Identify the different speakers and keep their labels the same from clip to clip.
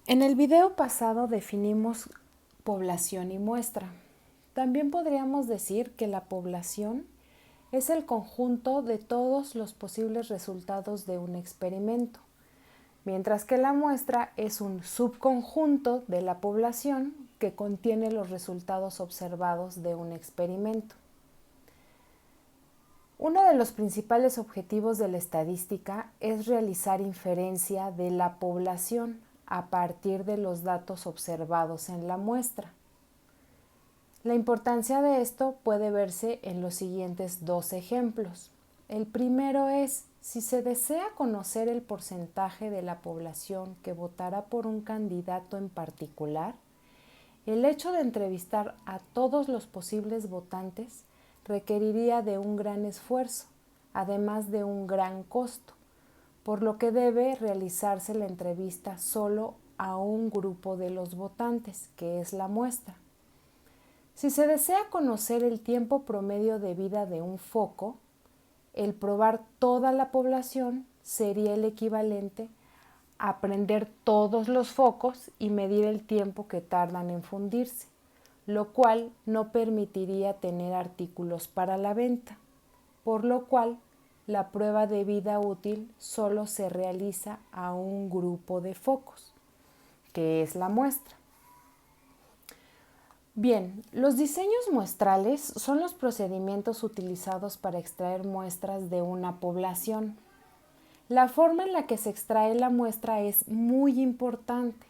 Speaker 1: En el video pasado definimos población y muestra. También podríamos decir que la población es el conjunto de todos los posibles resultados de un experimento, mientras que la muestra es un subconjunto de la población que contiene los resultados observados de un experimento. Uno de los principales objetivos de la estadística es realizar inferencia de la población a partir de los datos observados en la muestra. La importancia de esto puede verse en los siguientes dos ejemplos. El primero es, si se desea conocer el porcentaje de la población que votará por un candidato en particular, el hecho de entrevistar a todos los posibles votantes requeriría de un gran esfuerzo, además de un gran costo, por lo que debe realizarse la entrevista solo a un grupo de los votantes, que es la muestra. Si se desea conocer el tiempo promedio de vida de un foco, el probar toda la población sería el equivalente a prender todos los focos y medir el tiempo que tardan en fundirse, lo cual no permitiría tener artículos para la venta, por lo cual la prueba de vida útil solo se realiza a un grupo de focos, que es la muestra. Bien, los diseños muestrales son los procedimientos utilizados para extraer muestras de una población. La forma en la que se extrae la muestra es muy importante,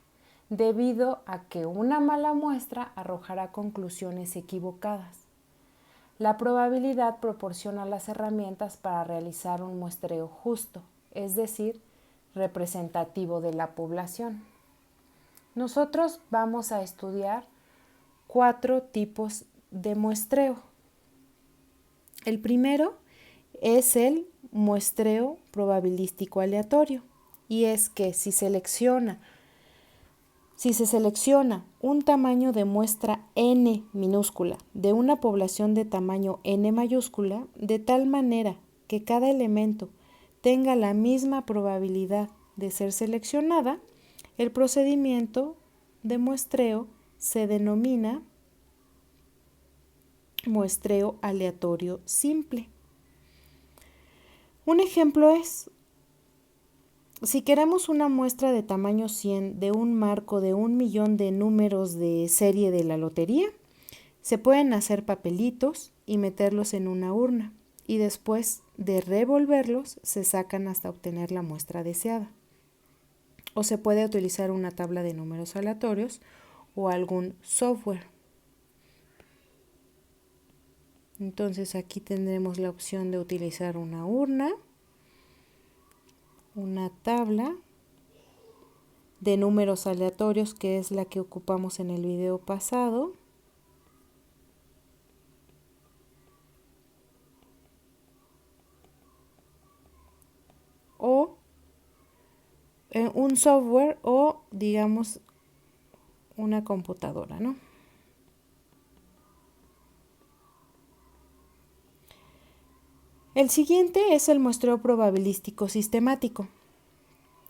Speaker 1: debido a que una mala muestra arrojará conclusiones equivocadas. La probabilidad proporciona las herramientas para realizar un muestreo justo, es decir, representativo de la población. Nosotros vamos a estudiar 4 tipos de muestreo. El primero es el muestreo probabilístico aleatorio, y es que si se selecciona un tamaño de muestra n minúscula de una población de tamaño n mayúscula, de tal manera que cada elemento tenga la misma probabilidad de ser seleccionada, el procedimiento de muestreo se denomina muestreo aleatorio simple. Un ejemplo es, si queremos una muestra de tamaño 100 de un marco de 1.000.000 de números de serie de la lotería, se pueden hacer papelitos y meterlos en una urna, y después de revolverlos se sacan hasta obtener la muestra deseada. O se puede utilizar una tabla de números aleatorios o algún software. Entonces aquí tendremos la opción de utilizar una urna, una tabla de números aleatorios, que es la que ocupamos en el video pasado, o un software, o digamos una computadora, ¿no? El siguiente es el muestreo probabilístico sistemático,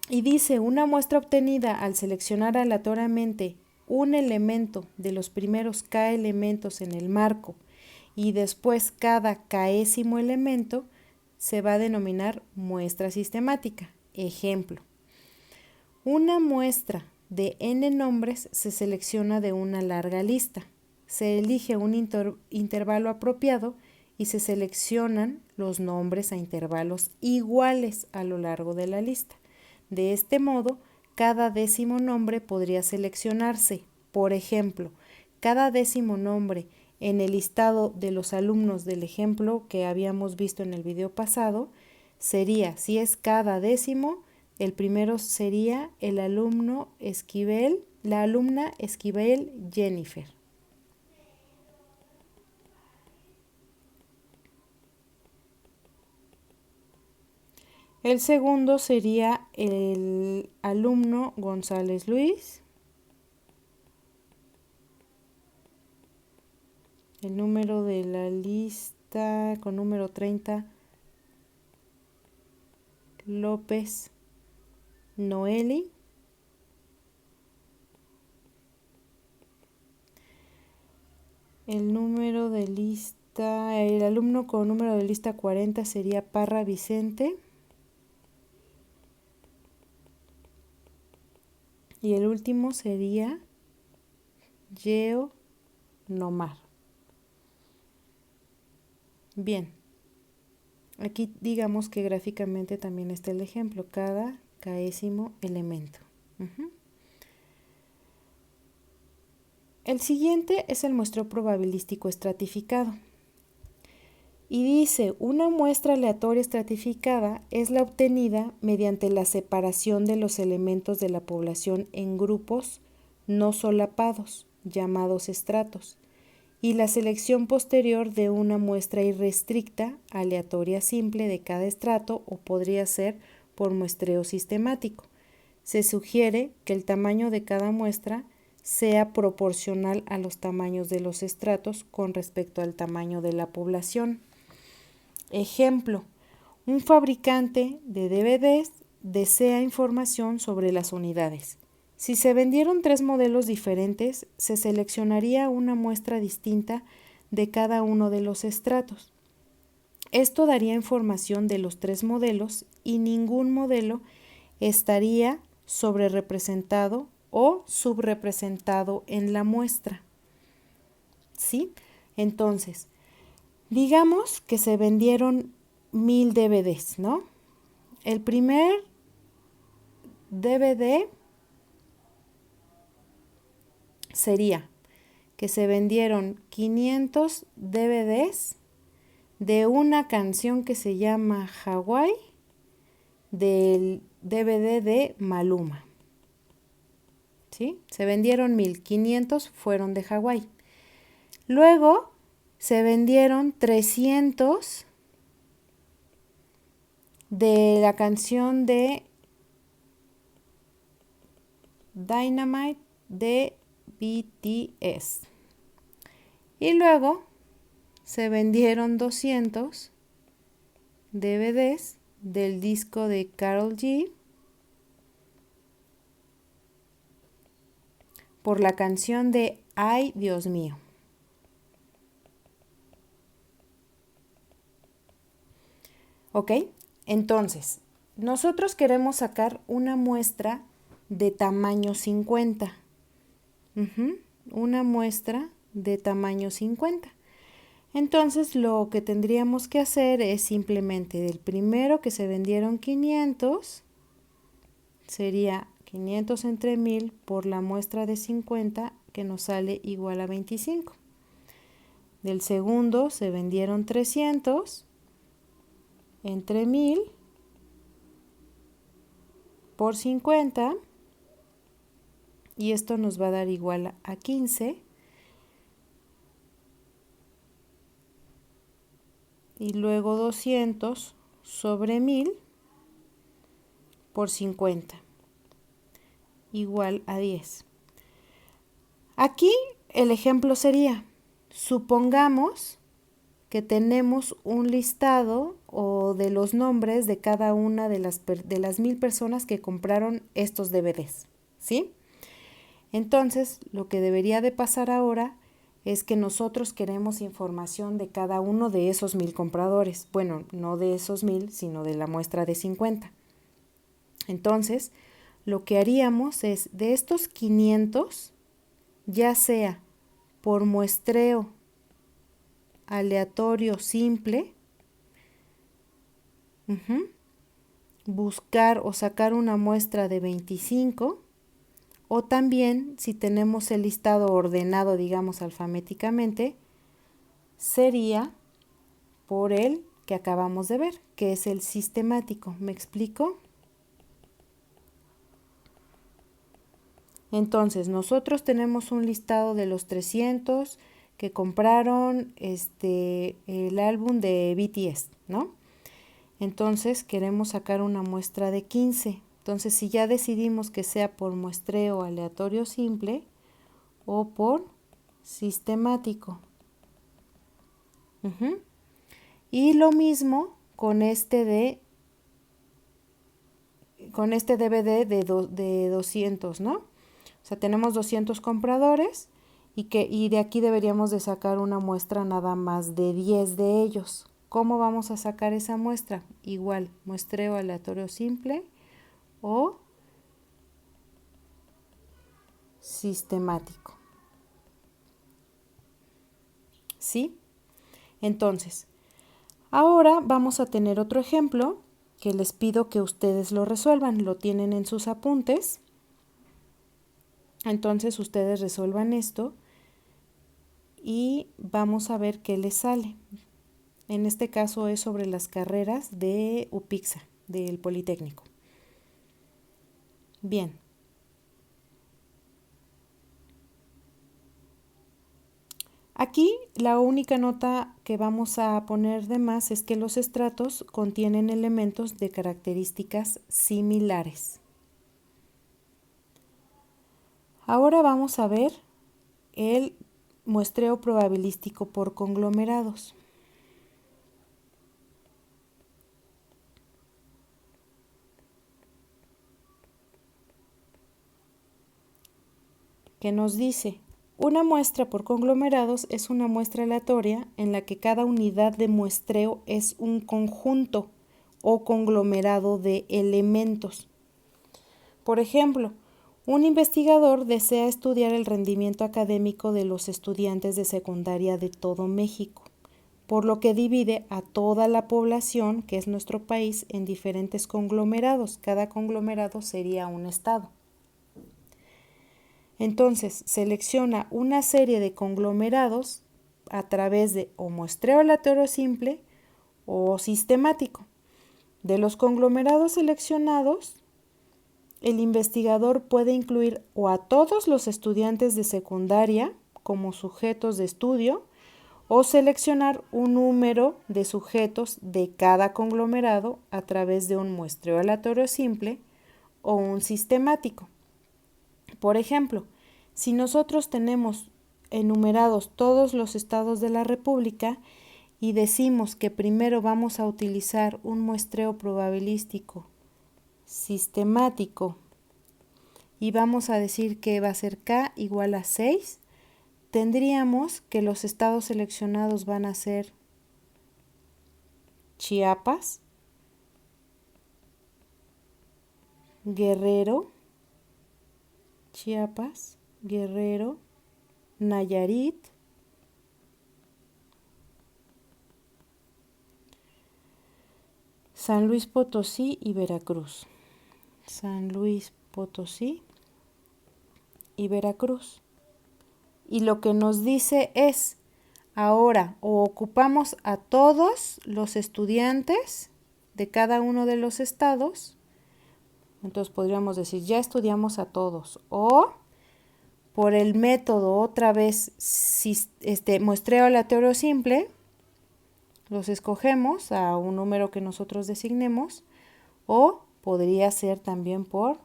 Speaker 1: y dice: una muestra obtenida al seleccionar aleatoriamente un elemento de los primeros k elementos en el marco y después cada késimo elemento se va a denominar muestra sistemática. Ejemplo: una muestra de n nombres se selecciona de una larga lista. Se elige un intervalo apropiado y se seleccionan los nombres a intervalos iguales a lo largo de la lista. De este modo, cada décimo nombre podría seleccionarse. Por ejemplo, cada décimo nombre en el listado de los alumnos del ejemplo que habíamos visto en el video pasado sería, si es cada décimo, el primero sería el alumno Esquivel, la alumna Esquivel Jennifer. El segundo sería el alumno González Luis. El número de la lista con número 30, López Noeli. el número de lista, el alumno con número de lista 40 sería Parra Vicente. Y el último sería Yeo Nomar. Bien, aquí digamos que gráficamente también está el ejemplo, cada késimo elemento. El siguiente es el muestreo probabilístico estratificado. Y dice, una muestra aleatoria estratificada es la obtenida mediante la separación de los elementos de la población en grupos no solapados, llamados estratos, y la selección posterior de una muestra irrestricta, aleatoria simple de cada estrato, o podría ser por muestreo sistemático. Se sugiere que el tamaño de cada muestra sea proporcional a los tamaños de los estratos con respecto al tamaño de la población. Ejemplo, un fabricante de DVDs desea información sobre las unidades. Si se vendieron 3 modelos diferentes, se seleccionaría una muestra distinta de cada uno de los estratos. Esto daría información de los 3 modelos y ningún modelo estaría sobrerepresentado o subrepresentado en la muestra. ¿Sí? Entonces, digamos que se vendieron 1000 DVDs, ¿no? El primer DVD sería que se vendieron 500 DVDs de una canción que se llama Hawái del DVD de Maluma. ¿Sí? Se vendieron 1500, fueron de Hawái. Luego se vendieron 300 de la canción de Dynamite de BTS. Y luego se vendieron 200 DVDs del disco de Karol G por la canción de Ay, Dios mío. ¿Ok? Entonces, nosotros queremos sacar una muestra de tamaño 50. Una muestra de tamaño 50. Entonces, lo que tendríamos que hacer es simplemente del primero que se vendieron 500, sería 500 entre 1000 por la muestra de 50, que nos sale igual a 25. Del segundo se vendieron 300 entre 1000 por 50, y esto nos va a dar igual a 15. Y luego 200 sobre 1000 por 50, igual a 10. Aquí el ejemplo sería, supongamos que tenemos un listado o de los nombres de cada una de las 1000 personas que compraron estos DVDs, ¿sí? Entonces, lo que debería de pasar ahora es que nosotros queremos información de cada uno de esos 1000 compradores. Bueno, no de esos 1000, sino de la muestra de 50. Entonces, lo que haríamos es, de estos 500, ya sea por muestreo aleatorio simple, buscar o sacar una muestra de 25, o también si tenemos el listado ordenado, digamos alfabéticamente, sería por el que acabamos de ver, que es el sistemático. ¿Me explico? Entonces, nosotros tenemos un listado de los 300 que compraron el álbum de BTS, ¿no? Entonces, queremos sacar una muestra de 15. Entonces, si ya decidimos que sea por muestreo aleatorio simple o por sistemático. Y lo mismo con este DVD de 200, ¿no? O sea, tenemos 200 compradores y de aquí deberíamos de sacar una muestra nada más de 10 de ellos. ¿Cómo vamos a sacar esa muestra? Igual, muestreo aleatorio simple o sistemático. ¿Sí? Entonces, ahora vamos a tener otro ejemplo que les pido que ustedes lo resuelvan. Lo tienen en sus apuntes. Entonces ustedes resuelvan esto y vamos a ver qué les sale. En este caso es sobre las carreras de UPIXA, del Politécnico. Bien. Aquí la única nota que vamos a poner de más es que los estratos contienen elementos de características similares. Ahora vamos a ver el muestreo probabilístico por conglomerados. Que nos dice, una muestra por conglomerados es una muestra aleatoria en la que cada unidad de muestreo es un conjunto o conglomerado de elementos. Por ejemplo, un investigador desea estudiar el rendimiento académico de los estudiantes de secundaria de todo México, por lo que divide a toda la población, que es nuestro país, en diferentes conglomerados. Cada conglomerado sería un estado. Entonces, selecciona una serie de conglomerados a través de o muestreo aleatorio simple o sistemático. De los conglomerados seleccionados, el investigador puede incluir o a todos los estudiantes de secundaria como sujetos de estudio o seleccionar un número de sujetos de cada conglomerado a través de un muestreo aleatorio simple o un sistemático. Por ejemplo, si nosotros tenemos enumerados todos los estados de la República y decimos que primero vamos a utilizar un muestreo probabilístico sistemático y vamos a decir que va a ser K igual a 6, tendríamos que los estados seleccionados van a ser Chiapas, Guerrero, Nayarit, San Luis Potosí y Veracruz. Y lo que nos dice es, ahora o ocupamos a todos los estudiantes de cada uno de los estados, entonces podríamos decir, ya estudiamos a todos, o por el método otra vez, muestreo aleatorio simple, los escogemos a un número que nosotros designemos, o podría ser también por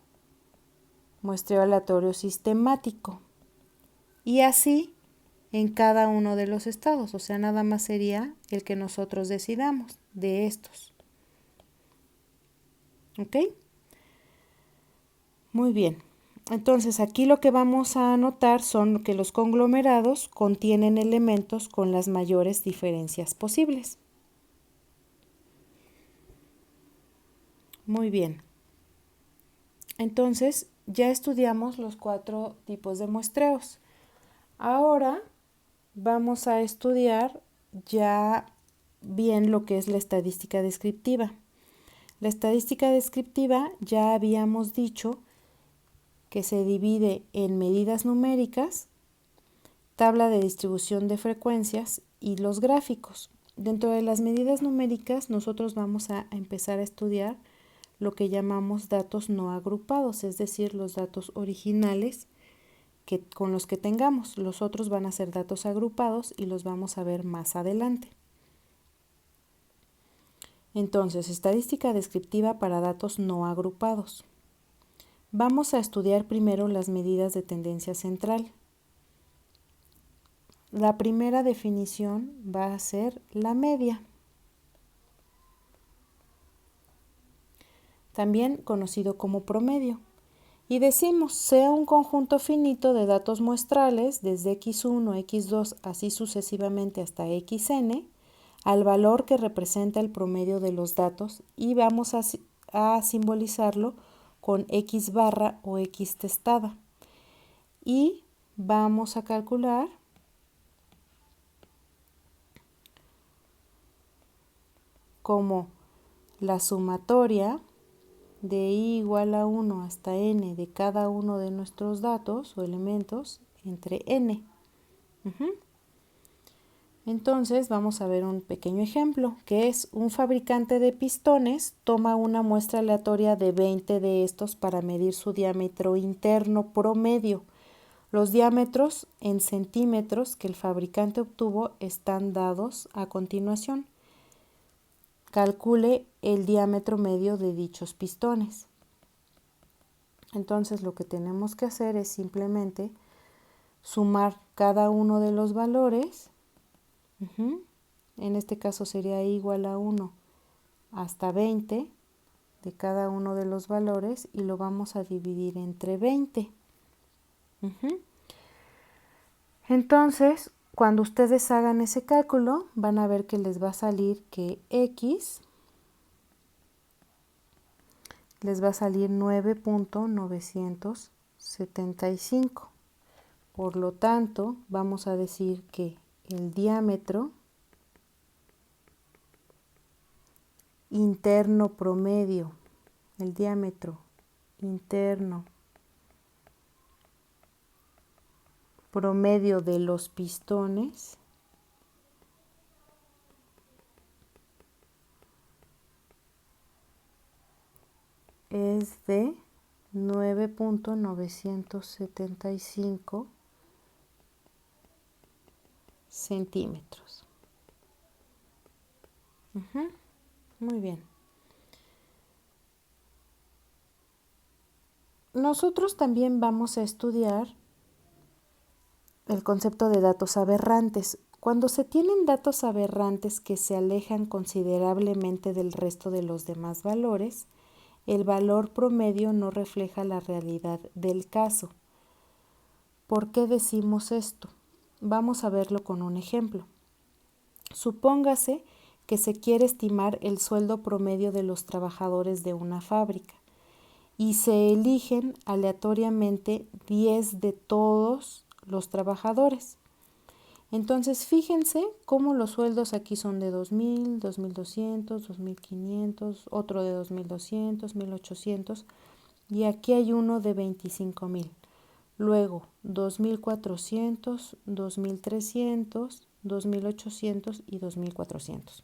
Speaker 1: muestreo aleatorio sistemático. Y así en cada uno de los estados, o sea, nada más sería el que nosotros decidamos de estos. ¿Ok? Muy bien. Entonces, aquí lo que vamos a anotar son que los conglomerados contienen elementos con las mayores diferencias posibles. Muy bien. Entonces, ya estudiamos los 4 tipos de muestreos. Ahora vamos a estudiar ya bien lo que es la estadística descriptiva. La estadística descriptiva ya habíamos dicho que se divide en medidas numéricas, tabla de distribución de frecuencias y los gráficos. Dentro de las medidas numéricas nosotros vamos a empezar a estudiar lo que llamamos datos no agrupados, es decir, los datos originales con los que tengamos. Los otros van a ser datos agrupados y los vamos a ver más adelante. Entonces, estadística descriptiva para datos no agrupados. Vamos a estudiar primero las medidas de tendencia central. La primera definición va a ser la media, también conocido como promedio. Y decimos, sea un conjunto finito de datos muestrales desde x1, x2, así sucesivamente hasta xn, al valor que representa el promedio de los datos y vamos a simbolizarlo con x barra o x testada. Y vamos a calcular como la sumatoria de i igual a 1 hasta n de cada uno de nuestros datos o elementos entre n. Entonces vamos a ver un pequeño ejemplo, que es un fabricante de pistones toma una muestra aleatoria de 20 de estos para medir su diámetro interno promedio. Los diámetros en centímetros que el fabricante obtuvo están dados a continuación. Calcule el diámetro medio de dichos pistones. Entonces lo que tenemos que hacer es simplemente sumar cada uno de los valores. En este caso sería igual a 1 hasta 20 de cada uno de los valores y lo vamos a dividir entre 20. Entonces, cuando ustedes hagan ese cálculo, van a ver que les va a salir que x les va a salir 9.975. Por lo tanto, vamos a decir que el diámetro interno promedio, el diámetro interno promedio de los pistones es de 9.975 centímetros. Muy bien. Nosotros también vamos a estudiar el concepto de datos aberrantes. Cuando se tienen datos aberrantes que se alejan considerablemente del resto de los demás valores, el valor promedio no refleja la realidad del caso. ¿Por qué decimos esto? Vamos a verlo con un ejemplo. Supóngase que se quiere estimar el sueldo promedio de los trabajadores de una fábrica y se eligen aleatoriamente 10 de todos los trabajadores. Entonces, fíjense cómo los sueldos aquí son de 2.000, 2.200, 2.500, otro de 2.200, 1.800 y aquí hay uno de 25.000. Luego, 2.400, 2.300, 2.800 y 2.400.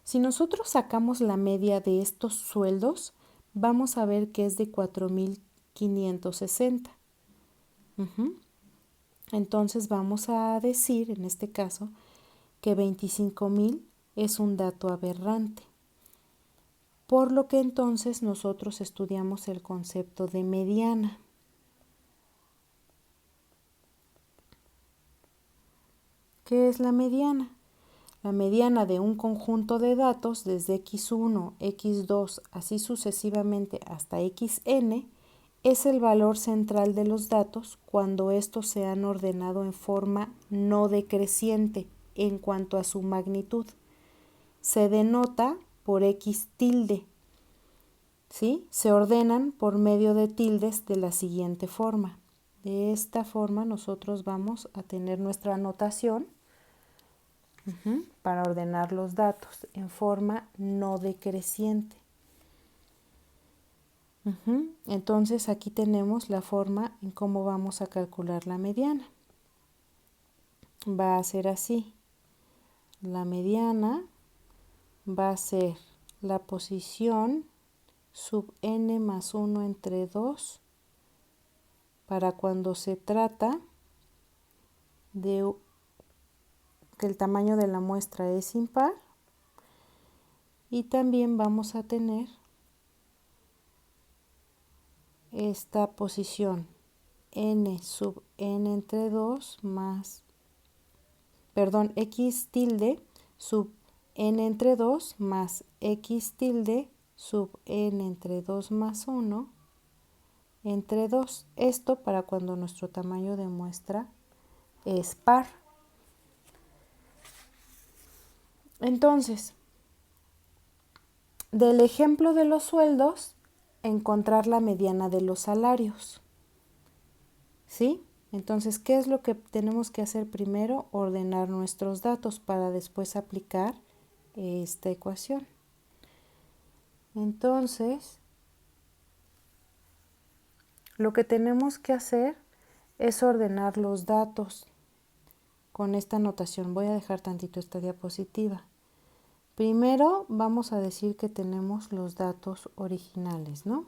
Speaker 1: Si nosotros sacamos la media de estos sueldos, vamos a ver que es de 4.560. Entonces vamos a decir, en este caso, que 25.000 es un dato aberrante. Por lo que entonces nosotros estudiamos el concepto de mediana. ¿Qué es la mediana? La mediana de un conjunto de datos desde x1, x2, así sucesivamente hasta xn, es el valor central de los datos cuando estos se han ordenado en forma no decreciente en cuanto a su magnitud. Se denota por x tilde. ¿Sí? Se ordenan por medio de tildes de la siguiente forma. De esta forma nosotros vamos a tener nuestra anotación para ordenar los datos en forma no decreciente. Entonces aquí tenemos la forma en cómo vamos a calcular la mediana. Va a ser así. La mediana va a ser la posición sub n más 1 entre 2 para cuando se trata de que el tamaño de la muestra es impar, y también vamos a tener esta posición n sub n entre 2 más, x tilde sub n entre 2 más x tilde sub n entre 2 más 1 entre 2. Esto para cuando nuestro tamaño de muestra es par. Entonces, del ejemplo de los sueldos, encontrar la mediana de los salarios. ¿Sí? Entonces, ¿qué es lo que tenemos que hacer primero? Ordenar nuestros datos para después aplicar esta ecuación. Entonces, lo que tenemos que hacer es ordenar los datos con esta notación. Voy a dejar tantito esta diapositiva. Primero vamos a decir que tenemos los datos originales, ¿no?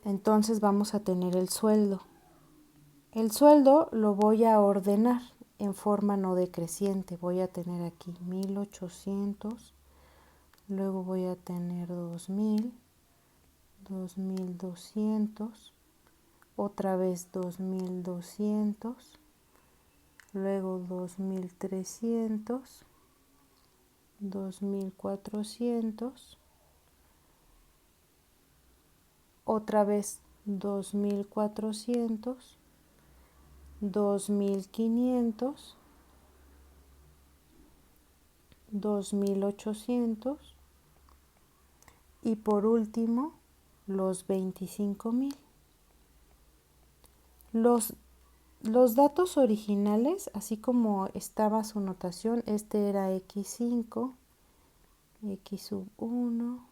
Speaker 1: Entonces vamos a tener el sueldo. El sueldo lo voy a ordenar en forma no decreciente. Voy a tener aquí 1800, luego voy a tener 2000, 2200, otra vez 2200, luego 2300, 2400, otra vez 2400, 2500, 2800 y por último los 25,000. Los datos originales, así como estaba su notación, este era x5, x sub 1,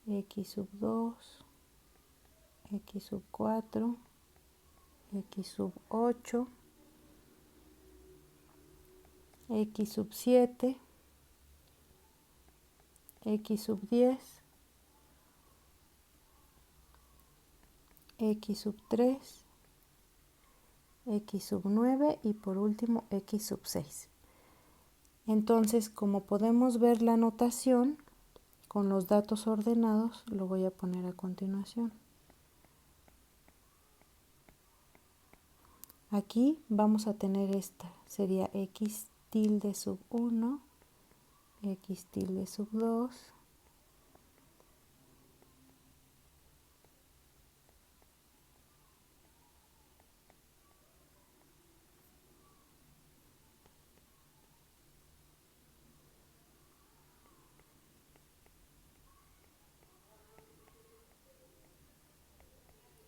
Speaker 1: x sub 2, x sub 4, x sub 8, x sub 7, x sub 10, x sub 3, x sub 9 y por último x sub 6. Entonces, como podemos ver la notación con los datos ordenados, lo voy a poner a continuación. Aquí vamos a tener esta, sería x tilde sub 1, x tilde sub 2,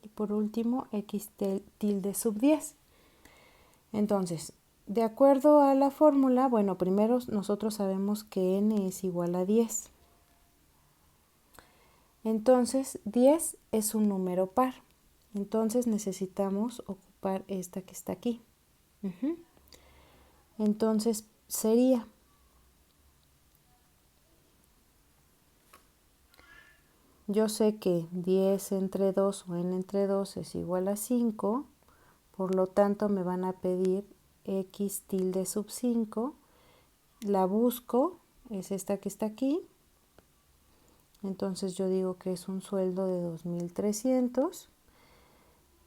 Speaker 1: y por último x tilde sub 10. Entonces, de acuerdo a la fórmula, bueno, primero nosotros sabemos que n es igual a 10. Entonces, 10 es un número par. Entonces necesitamos ocupar esta que está aquí. Entonces sería yo sé que 10 entre 2 o n entre 2 es igual a 5, por lo tanto me van a pedir x tilde sub 5, la busco, es esta que está aquí, entonces yo digo que es un sueldo de 2300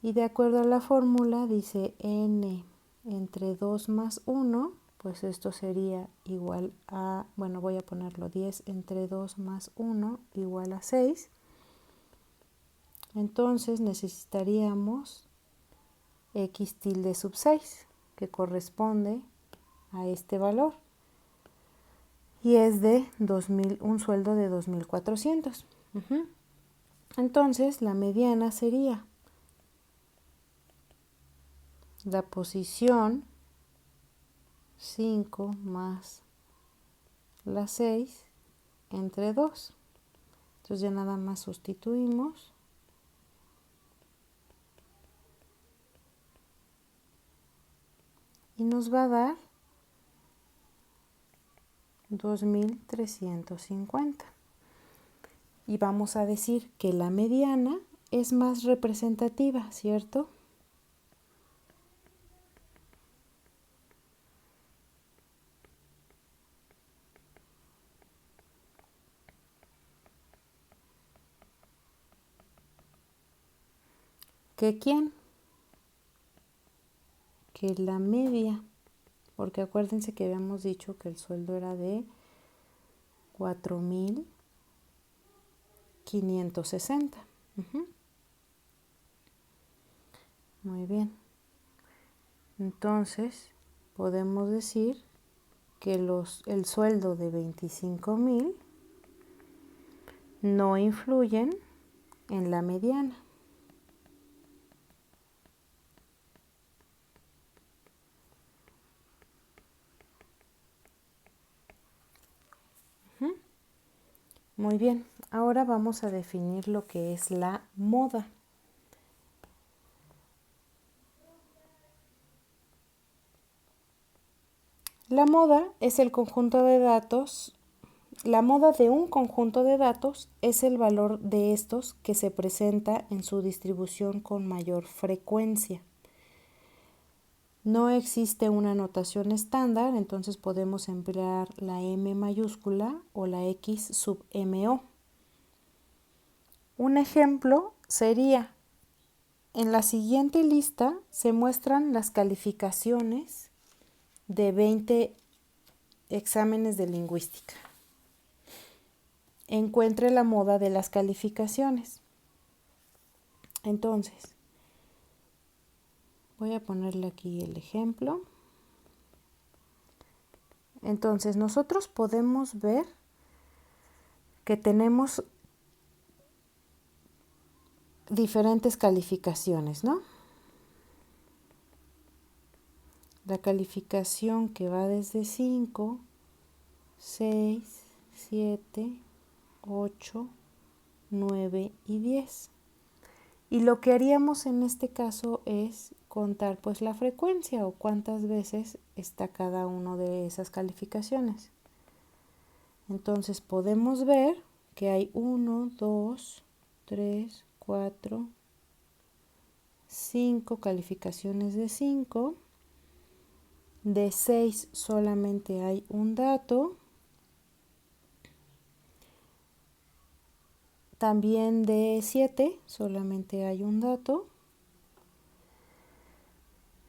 Speaker 1: y de acuerdo a la fórmula dice n entre 2 más 1, pues esto sería igual a, bueno, voy a ponerlo 10 entre 2 más 1 igual a 6. Entonces necesitaríamos x tilde sub 6, que corresponde a este valor. Y es de 2000, un sueldo de 2400. Entonces la mediana sería la posición 5 más la 6 entre 2. Entonces ya nada más sustituimos. Y nos va a dar 2350. Y vamos a decir que la mediana es más representativa, ¿cierto? ¿Que quién? Que la media, porque acuérdense que habíamos dicho que el sueldo era de 4.560. Muy bien. Entonces, podemos decir que el sueldo de 25,000 no influyen en la mediana. Muy bien, ahora vamos a definir lo que es la moda. La moda es el conjunto de datos. La moda de un conjunto de datos es el valor de estos que se presenta en su distribución con mayor frecuencia. No existe una notación estándar, entonces podemos emplear la M mayúscula o la X sub MO. Un ejemplo sería, en la siguiente lista se muestran las calificaciones de 20 exámenes de lingüística. Encuentre la moda de las calificaciones. Entonces, voy a ponerle aquí el ejemplo. Entonces, nosotros podemos ver que tenemos diferentes calificaciones, ¿no? La calificación que va desde 5, 6, 7, 8, 9 y 10. Y lo que haríamos en este caso es contar pues la frecuencia o cuántas veces está cada una de esas calificaciones. Entonces podemos ver que hay 1, 2, 3, 4, 5 calificaciones de 5. De 6 solamente hay un dato. También de 7 solamente hay un dato.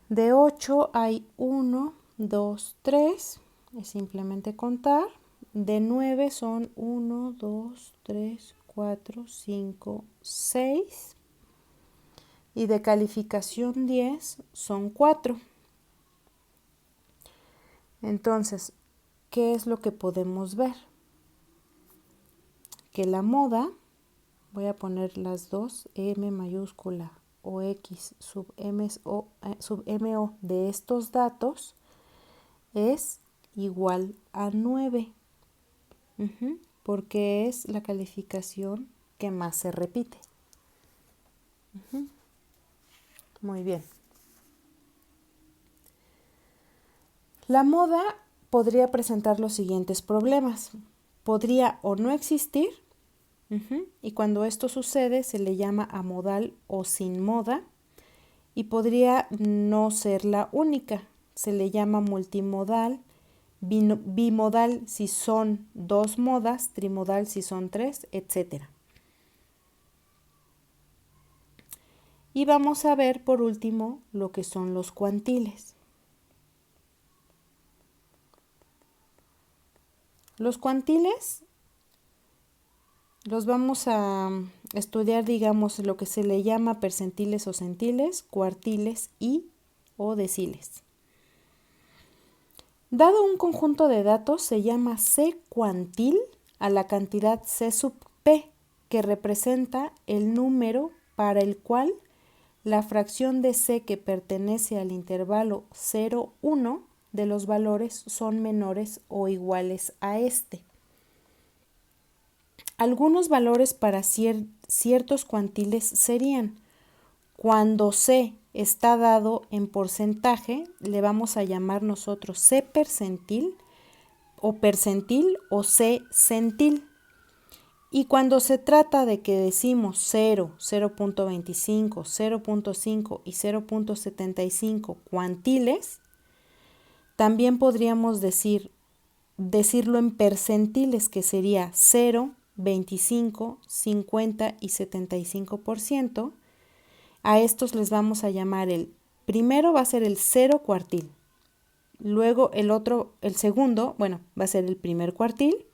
Speaker 1: De 8 hay 1, 2, 3. Es simplemente contar. De 9 son 1, 2, 3, 4, 5, 6. Y de calificación 10 son 4. Entonces, ¿qué es lo que podemos ver? Que la moda, voy a poner las dos, M mayúscula o X sub MO de estos datos es igual a 9, porque es la calificación que más se repite. Muy bien. La moda podría presentar los siguientes problemas. Podría o no existir, y cuando esto sucede se le llama amodal o sin moda, y podría no ser la única, se le llama multimodal, bimodal si son 2 modas, trimodal si son 3, etc. Y vamos a ver por último lo que son los cuantiles. Los cuantiles los vamos a estudiar, digamos, lo que se le llama percentiles o centiles, cuartiles y o deciles. Dado un conjunto de datos, se llama C cuantil a la cantidad C sub P, que representa el número para el cual la fracción de C que pertenece al intervalo 0, 1 de los valores son menores o iguales a este. Algunos valores para ciertos cuantiles serían: cuando C está dado en porcentaje, le vamos a llamar nosotros C percentil o C centil. Y cuando se trata de que decimos 0, 0.25, 0.5 y 0.75 cuantiles, también podríamos decirlo en percentiles, que sería 0, 25, 50 y 75%. A estos les vamos a llamar primero va a ser el 0 cuartil, luego el segundo, va a ser el primer cuartil,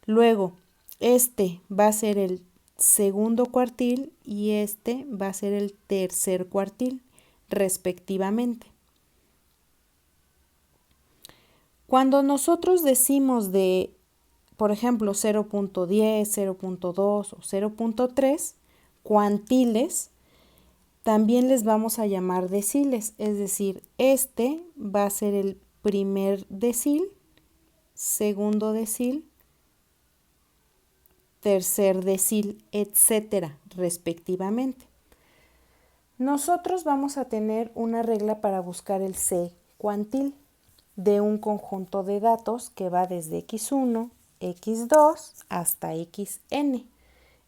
Speaker 1: Luego, este va a ser el segundo cuartil y este va a ser el tercer cuartil, respectivamente. Cuando nosotros decimos de, por ejemplo, 0.10, 0.2 o 0.3, cuantiles, también les vamos a llamar deciles, es decir, este va a ser el primer decil, segundo decil, tercer decil, etcétera, respectivamente. Nosotros vamos a tener una regla para buscar el C cuantil de un conjunto de datos que va desde x1, x2 hasta xn.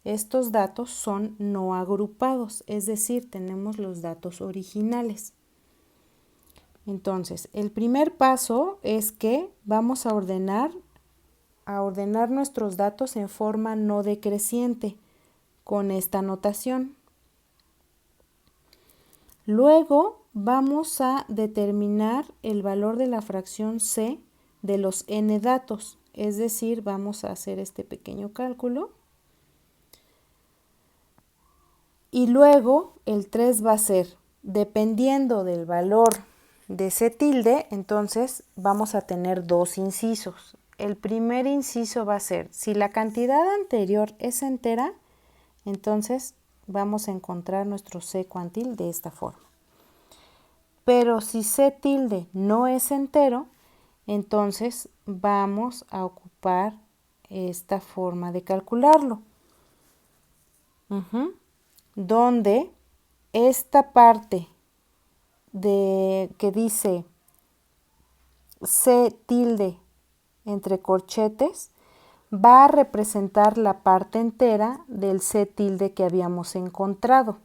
Speaker 1: Estos datos son no agrupados, es decir, tenemos los datos originales. Entonces, el primer paso es que vamos a ordenar nuestros datos en forma no decreciente con esta notación. Luego vamos a determinar el valor de la fracción C de los n datos, es decir, vamos a hacer este pequeño cálculo. Y luego el 3 va a ser, dependiendo del valor de C tilde, entonces vamos a tener dos incisos. El primer inciso va a ser, si la cantidad anterior es entera, entonces vamos a encontrar nuestro C cuantil de esta forma. Pero si C tilde no es entero, entonces vamos a ocupar esta forma de calcularlo. Donde esta parte que dice C tilde entre corchetes va a representar la parte entera del C tilde que habíamos encontrado.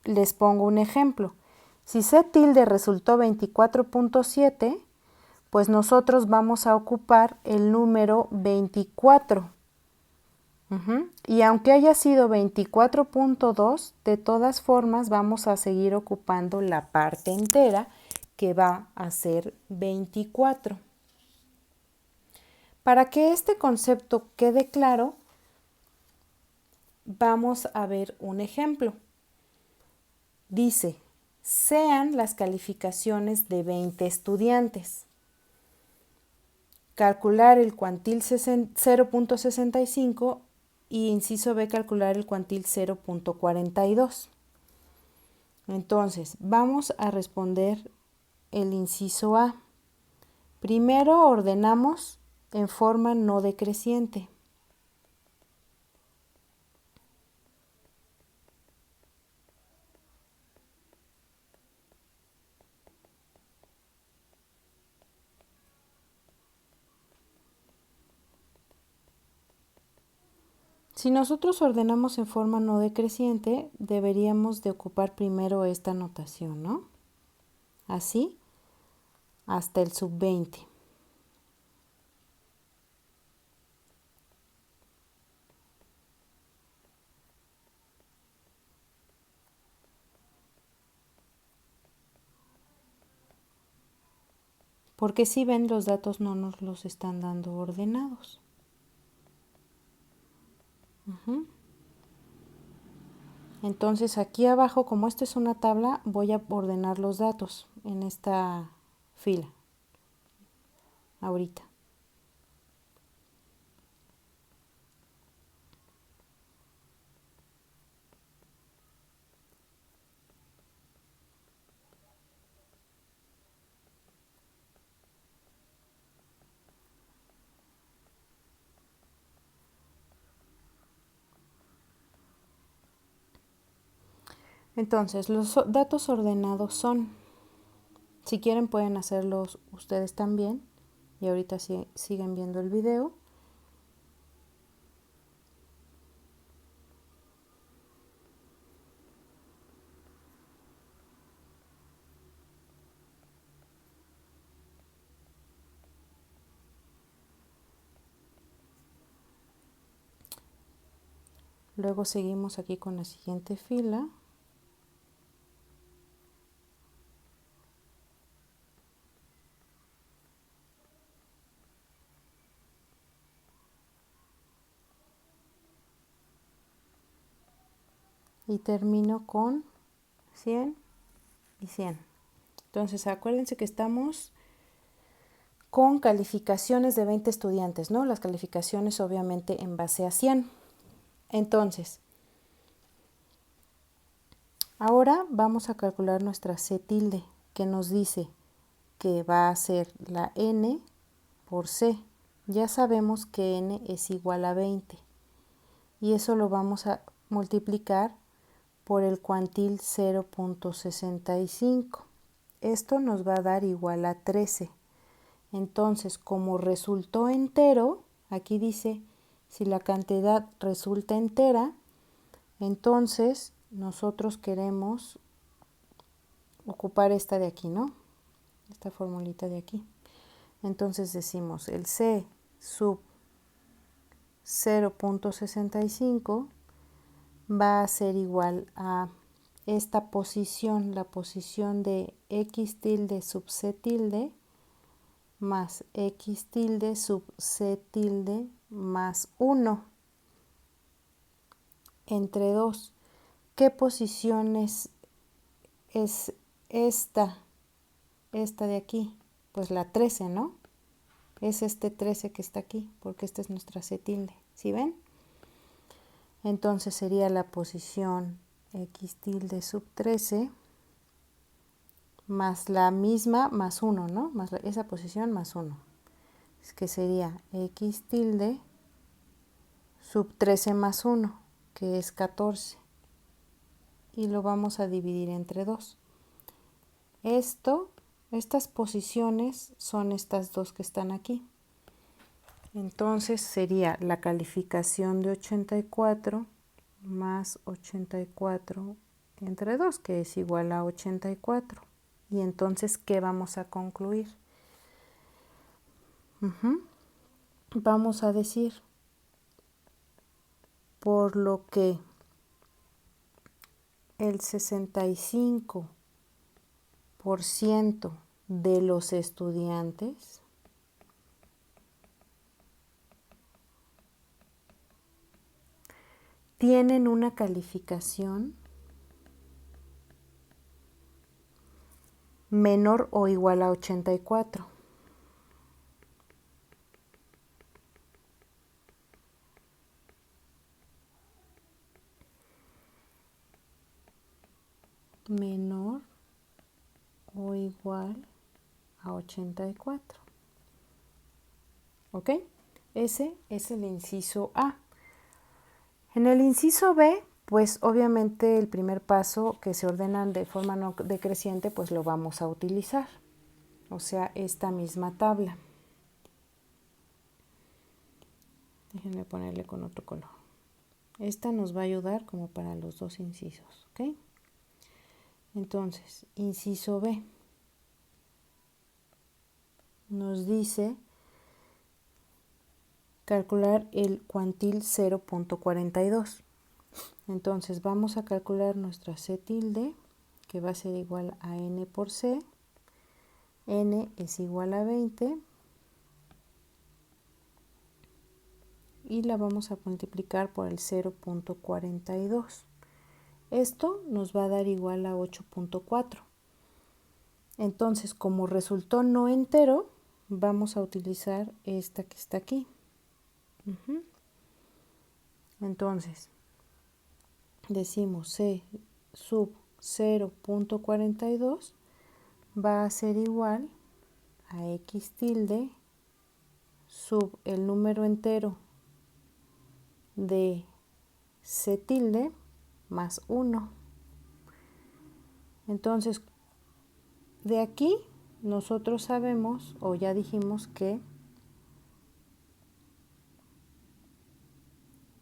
Speaker 1: Les pongo un ejemplo. Si C tilde resultó 24.7, pues nosotros vamos a ocupar el número 24. Y aunque haya sido 24.2, de todas formas vamos a seguir ocupando la parte entera que va a ser 24. Para que este concepto quede claro, vamos a ver un ejemplo. Dice, sean las calificaciones de 20 estudiantes. Calcular el cuantil 0.65 y inciso B calcular el cuantil 0.42. Entonces, vamos a responder el inciso A. Primero ordenamos en forma no decreciente. Si nosotros ordenamos en forma no decreciente, deberíamos de ocupar primero esta notación, ¿no? Así, hasta el sub 20. Porque si ven, los datos no nos los están dando ordenados. Entonces aquí abajo, como esto es una tabla, voy a ordenar los datos en esta fila. Ahorita. Entonces, los datos ordenados son, si quieren pueden hacerlos ustedes también, y ahorita siguen viendo el video. Luego seguimos aquí con la siguiente fila. y termino con 100 y 100. Entonces acuérdense que estamos con calificaciones de 20 estudiantes, ¿no? Las calificaciones obviamente en base a 100. Entonces, ahora vamos a calcular nuestra C tilde, que nos dice que va a ser la N por C. Ya sabemos que N es igual a 20 y eso lo vamos a multiplicar por el cuantil 0.65. Esto nos va a dar igual a 13. Entonces, como resultó entero, aquí dice, si la cantidad resulta entera, entonces nosotros queremos ocupar esta de aquí, ¿no? Esta formulita de aquí. Entonces decimos el C sub 0.65 va a ser igual a esta posición, la posición de x tilde sub c tilde más x tilde sub c tilde más 1 entre 2. ¿Qué posición es esta de aquí? Pues la 13, ¿no? Es este 13 que está aquí, porque esta es nuestra c tilde. ¿Sí ven? Entonces sería la posición x tilde sub 13 más la misma más 1, ¿no? Más esa posición más 1. Es que sería x tilde sub 13 más 1, que es 14. Y lo vamos a dividir entre 2. Estas posiciones son estas dos que están aquí. Entonces sería la calificación de 84 más 84 entre 2, que es igual a 84. Y entonces, ¿qué vamos a concluir? Vamos a decir, por lo que el 65% de los estudiantes tienen una calificación menor o igual a 84. Menor o igual a 84. ¿Ok? Ese es el inciso A. En el inciso B, pues obviamente el primer paso que se ordenan de forma no decreciente, pues lo vamos a utilizar. O sea, esta misma tabla. Déjenme ponerle con otro color. Esta nos va a ayudar como para los dos incisos, ¿ok? Entonces, inciso B nos dice calcular el cuantil 0.42. Entonces vamos a calcular nuestra C tilde, que va a ser igual a N por C. N es igual a 20. Y la vamos a multiplicar por el 0.42. Esto nos va a dar igual a 8.4. Entonces, como resultó no entero, vamos a utilizar esta que está aquí. Entonces, decimos C sub 0.42 va a ser igual a x tilde sub el número entero de c tilde más 1. Entonces, de aquí nosotros sabemos, o ya dijimos que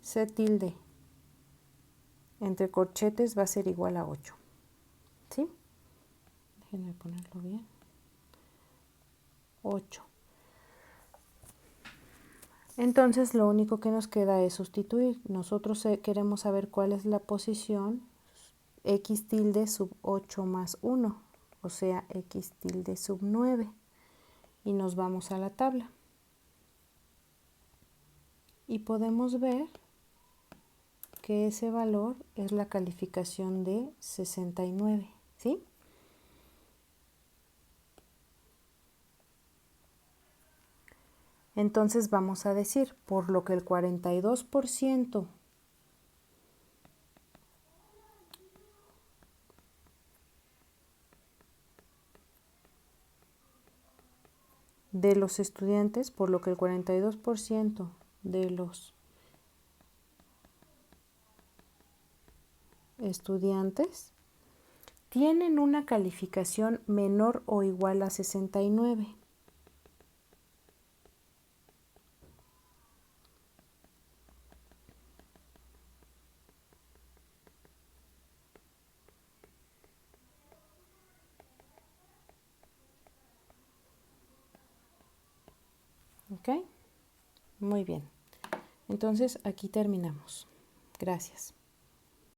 Speaker 1: c tilde entre corchetes va a ser igual a 8. ¿Sí? Déjenme ponerlo bien. 8. Entonces lo único que nos queda es sustituir. Nosotros queremos saber cuál es la posición x tilde sub 8 más 1, o sea, x tilde sub 9. Y nos vamos a la tabla. Y podemos ver que ese valor es la calificación de 69, ¿sí? Entonces vamos a decir, por lo que el 42% de los estudiantes, por lo que el 42% de los estudiantes tienen una calificación menor o igual a 69. ¿Ok? Muy bien. Entonces aquí terminamos. Gracias.